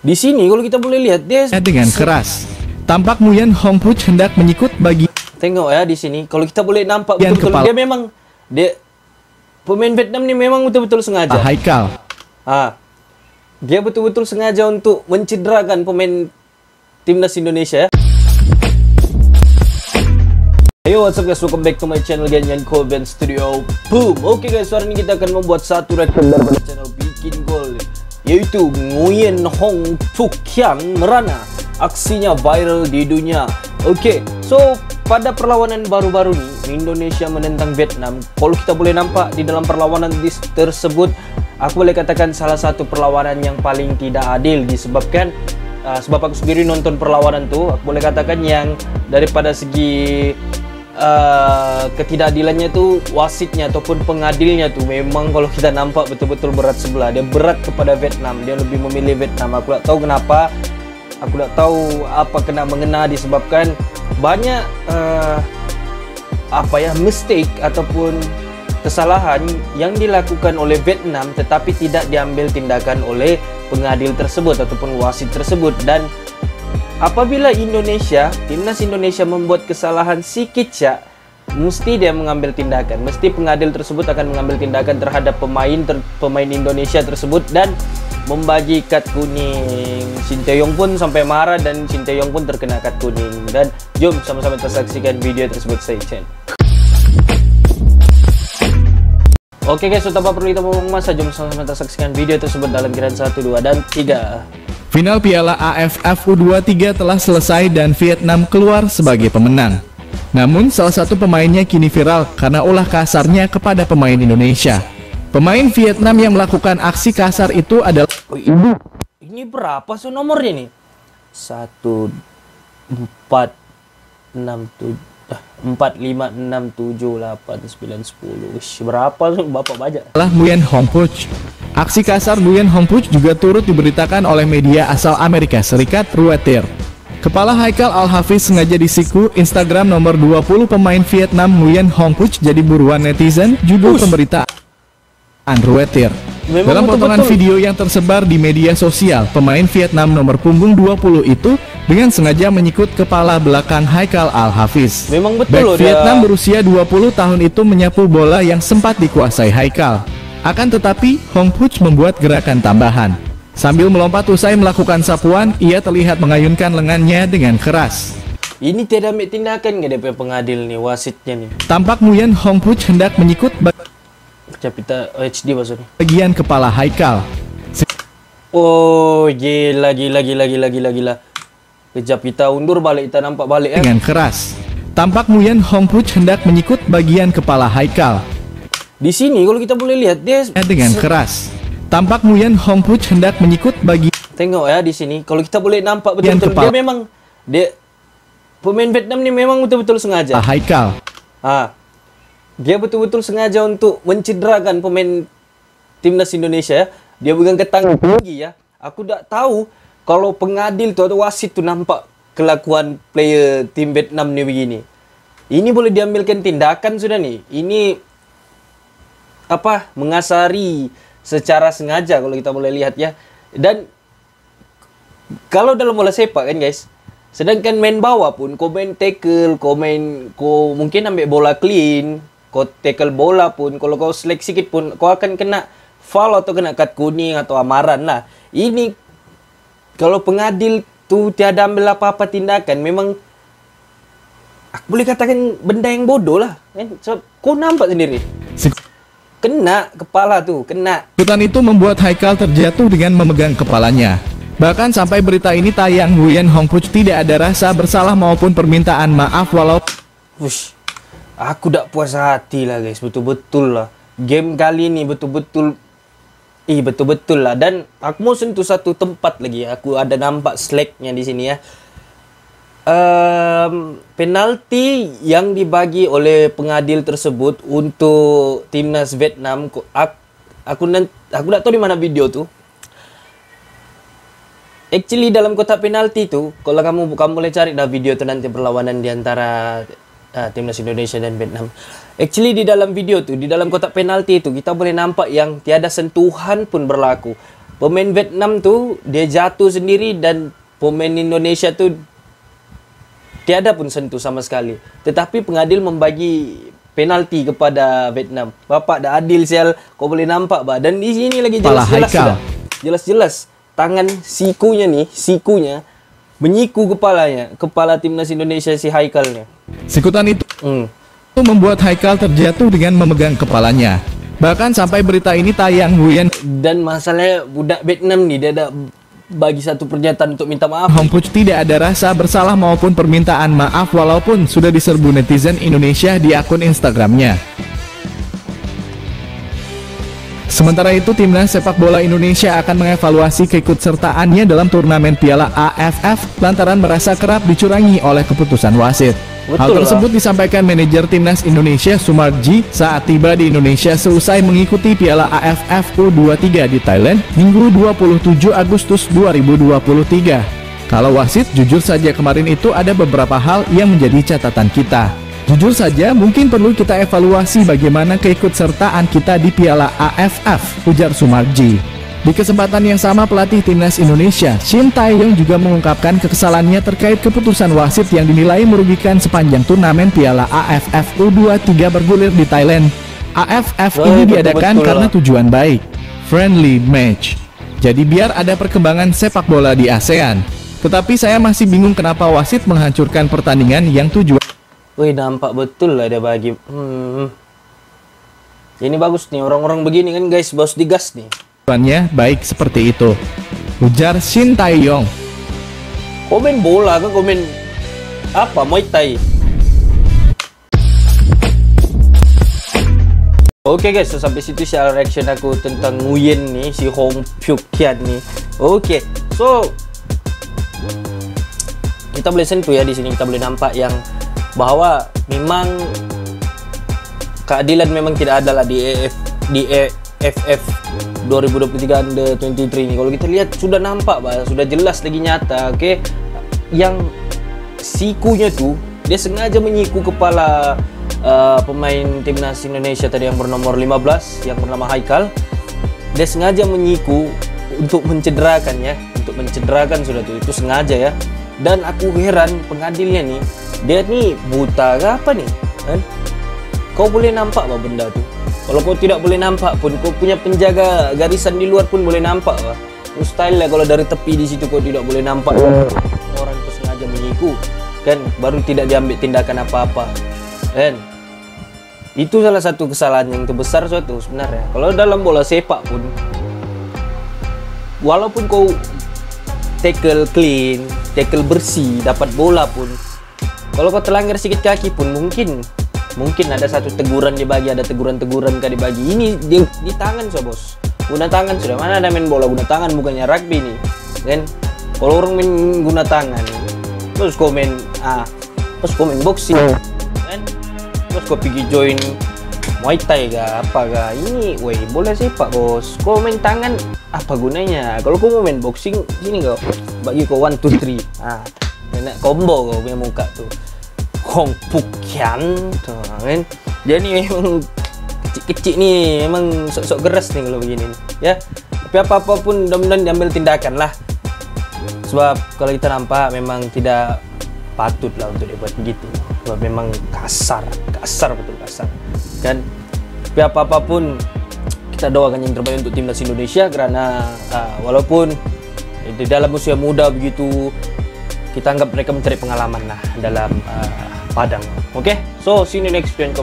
Di sini kalau kita boleh lihat dia dengan keras. Tampak Nguyen Hong Puch hendak menyikut bagi. Tengok ya di sini. Kalau kita boleh nampak betul-betul dia memang pemain Vietnam ni memang betul-betul sengaja. Haikal. Dia betul-betul sengaja untuk mencederakan pemain timnas Indonesia. Yo, what's up guys, welcome back to my channel Ganyan Colben Studio. Boom. Oke guys, hari ini kita akan membuat satu reaction dari channel Bikin Gol, yaitu Nguyen Hong Puch yang merana. Aksinya viral di dunia. Oke, so pada perlawanan baru-baru ini Indonesia menentang Vietnam. Kalau kita boleh nampak di dalam perlawanan tersebut, aku boleh katakan salah satu perlawanan yang paling tidak adil disebabkan sebab aku sendiri nonton perlawanan tuh, aku boleh katakan yang daripada segi ketidakadilannya tuh wasitnya ataupun pengadilnya tuh memang kalau kita nampak betul-betul berat sebelah. Dia berat kepada Vietnam, dia lebih memilih Vietnam. Aku tak tahu kenapa, aku tak tahu apa kena mengena disebabkan banyak mistake ataupun kesalahan yang dilakukan oleh Vietnam tetapi tidak diambil tindakan oleh pengadil tersebut ataupun wasit tersebut. Dan apabila timnas Indonesia membuat kesalahan sikit ya, mesti dia mengambil tindakan. Mesti pengadil tersebut akan mengambil tindakan terhadap pemain Indonesia tersebut dan membagi kad kuning. Shin Tae-yong pun sampai marah dan Shin Tae-yong pun terkena kad kuning. Dan jom sama-sama kita saksikan video tersebut. Stay tuned. Oke guys, tanpa perlu kita ngomong masa, jom sama-sama kita saksikan video tersebut dalam giliran 1, 2, dan 3. Final Piala AFF U23 telah selesai dan Vietnam keluar sebagai pemenang. Namun salah satu pemainnya kini viral karena ulah kasarnya kepada pemain Indonesia. Pemain Vietnam yang melakukan aksi kasar itu adalah ini berapa so nomornya nih? 1 4 6 7 4 5 6 7 8 9 10. Berapa Bapak baca? Nguyen Hong Puch. Aksi kasar Nguyen Hong Puch juga turut diberitakan oleh media asal Amerika Serikat, Reuters. Kepala Haikal Al-Hafiz sengaja disiku Instagram nomor 20 pemain Vietnam Nguyen Hong Puch jadi buruan netizen, judul pemberitaan Reuters. Dalam potongan video yang tersebar di media sosial, pemain Vietnam nomor punggung 20 itu dengan sengaja menyikut kepala belakang Haikal Al-Hafiz. Memang betul loh, Vietnam berusia 20 tahun itu menyapu bola yang sempat dikuasai Haikal. Akan tetapi, Hong Puch membuat gerakan tambahan. Sambil melompat usai melakukan sapuan, ia terlihat mengayunkan lengannya dengan keras. Ini tidak ambil tindakan nggak DP pengadil nih, wasitnya nih. Tampak Nguyen Hong Puch hendak menyikut Capita HD maksudnya bagian kepala Haikal. Oh gila. Kejap kita undur balik, kita nampak balik dengan keras. Tampak Nguyen Hong Puch hendak menyikut bagian kepala Haikal. Di sini kalau kita boleh lihat dia dengan keras. Tampak Nguyen Hong Puch hendak menyikut bagian. Tengok ya di sini kalau kita boleh nampak betul-betul dia pemain Vietnam ni memang betul-betul sengaja. Haikal. Dia betul-betul sengaja untuk mencederakan pemain timnas Indonesia ya. Dia pegang ketang tinggi ya. Aku tak tahu kalau pengadil tu atau wasit tu nampak kelakuan player tim Vietnam ni begini. Ini boleh diambilkan tindakan sudah nih. Ini mengasari secara sengaja kalau kita boleh lihat ya. Dan kalau dalam bola sepak kan guys, sedangkan main bawah pun kau main tackle, kau mungkin ambil bola clean, kau tackle bola pun, kalau kau selek sikit pun kau akan kena foul atau kena kad kuning atau amaran lah. Ini kalau pengadil tu tiada ambil apa-apa tindakan, memang aku boleh katakan benda yang bodoh lah kan? So, kau nampak sendiri kena kepala tuh, kena. Ikutan itu membuat Haikal terjatuh dengan memegang kepalanya. Bahkan sampai berita ini tayang, Nguyen Hong Puch tidak ada rasa bersalah maupun permintaan maaf walau aku tak puas hati lah guys, betul-betul lah. Game kali ini betul-betul lah. Dan aku mau sentuh satu tempat lagi. Aku ada nampak slacknya di sini ya. Penalti yang dibagi oleh pengadil tersebut untuk timnas Vietnam. Aku tak tahu di mana video tu. Actually dalam kotak penalti tu, kalau kamu boleh cari dah video tu nanti perlawanan di antara timnas Indonesia dan Vietnam. Actually di dalam video tu, di dalam kotak penalti itu kita boleh nampak yang tiada sentuhan pun berlaku. pemain Vietnam tuh dia jatuh sendiri dan pemain Indonesia tuh tiada pun sentuh sama sekali. Tetapi pengadil membagi penalti kepada Vietnam. Bapak dah adil sial, kau boleh nampak bah. Dan di sini lagi jelas-jelas sudah. Jelas-jelas tangan sikunya menyiku kepala timnas Indonesia si Haikalnya. Sikutan itu membuat Haikal terjatuh dengan memegang kepalanya. Bahkan sampai berita ini tayang, Nguyen dan masalahnya budak Vietnam nih dia ada bagi satu pernyataan untuk minta maaf. Hongpuch tidak ada rasa bersalah maupun permintaan maaf walaupun sudah diserbu netizen Indonesia di akun Instagramnya. Sementara itu, timnas sepak bola Indonesia akan mengevaluasi keikutsertaannya dalam turnamen Piala AFF lantaran merasa kerap dicurangi oleh keputusan wasit. Hal tersebut disampaikan manajer timnas Indonesia Sumarji saat tiba di Indonesia seusai mengikuti Piala AFF U23 di Thailand Minggu 27 Agustus 2023. Kalau wasit, jujur saja kemarin itu ada beberapa hal yang menjadi catatan kita. Jujur saja, mungkin perlu kita evaluasi bagaimana keikutsertaan kita di Piala AFF, ujar Sumarji. Di kesempatan yang sama, pelatih timnas Indonesia, Shin Tae-yong juga mengungkapkan kekesalannya terkait keputusan wasit yang dinilai merugikan sepanjang turnamen Piala AFF U23 bergulir di Thailand. AFF ini diadakan karena tujuan baik, friendly match. Jadi biar ada perkembangan sepak bola di ASEAN. Tetapi saya masih bingung kenapa wasit menghancurkan pertandingan yang tujuan. Wih, nampak betul lah dia bagi. Ini bagus nih orang-orang begini kan guys, bos digas nih. Tujuannya baik seperti itu, ujar Shin Tae-yong. Komen bola kan, komen apa, Muay Thai. Oke guys, so sampai situ share reaction aku tentang Nguyen nih, si Hong Pyuk Kian nih. Oke, so kita boleh sentuh ya di sini, kita boleh nampak yang bahwa memang keadilan memang tidak ada lah di AFF 2023 Under 23 ini. Kalau kita lihat sudah nampak bah, sudah jelas lagi nyata, oke. Yang sikunya tuh dia sengaja menyiku kepala pemain timnas Indonesia tadi yang bernomor 15 yang bernama Haikal. Dia sengaja menyiku untuk mencederakan ya, untuk mencederakan sudah tuh, itu sengaja ya. Dan aku heran pengadilnya nih, dia nih buta ke apa nih kan? Kau boleh nampak bah benda tuh. Kalau kau tidak boleh nampak pun, kau punya penjaga garisan di luar pun boleh nampak bah. Mustahil lah kalau dari tepi di situ kau tidak boleh nampak. Orang itu sengaja menyiku kan, baru tidak diambil tindakan apa-apa kan. Itu salah satu kesalahan yang terbesar suatu sebenarnya. Kalau dalam bola sepak pun, walaupun kau tackle clean, tackle bersih, dapat bola pun, kalau kau terlanggar sedikit kaki pun mungkin ada satu teguran dibagi, ada teguran-teguran kah dibagi. Ini di tangan so bos, guna tangan sudah. Mana ada main bola guna tangan, bukannya rugby nih kan. Kalau orang main guna tangan, terus komen boxing kan, terus kau pergi join Muay Thai gak apa gak, ini woi bola sepak bos. Kau main tangan apa gunanya? Kalau kau mau main boxing, sini kau bagi kau 1, 2, 3 enak combo kau punya muka tuh. Hong Pyuk Kian tuh kan. Jadi memang kecil-kecil nih, memang sok-sok geras nih kalau begini nih, ya. Tapi apa-apapun mudah-mudahan diambil tindakan lah. Sebab kalau kita nampak memang tidak patut lah untuk dibuat begitu. Sebab memang kasar betul kasar. Kan. Tapi apa-apapun kita doakan yang terbaik untuk timnas Indonesia karena walaupun di dalam usia muda begitu, kita anggap mereka mencari pengalaman lah dalam padang. Oke, so see you in the next video.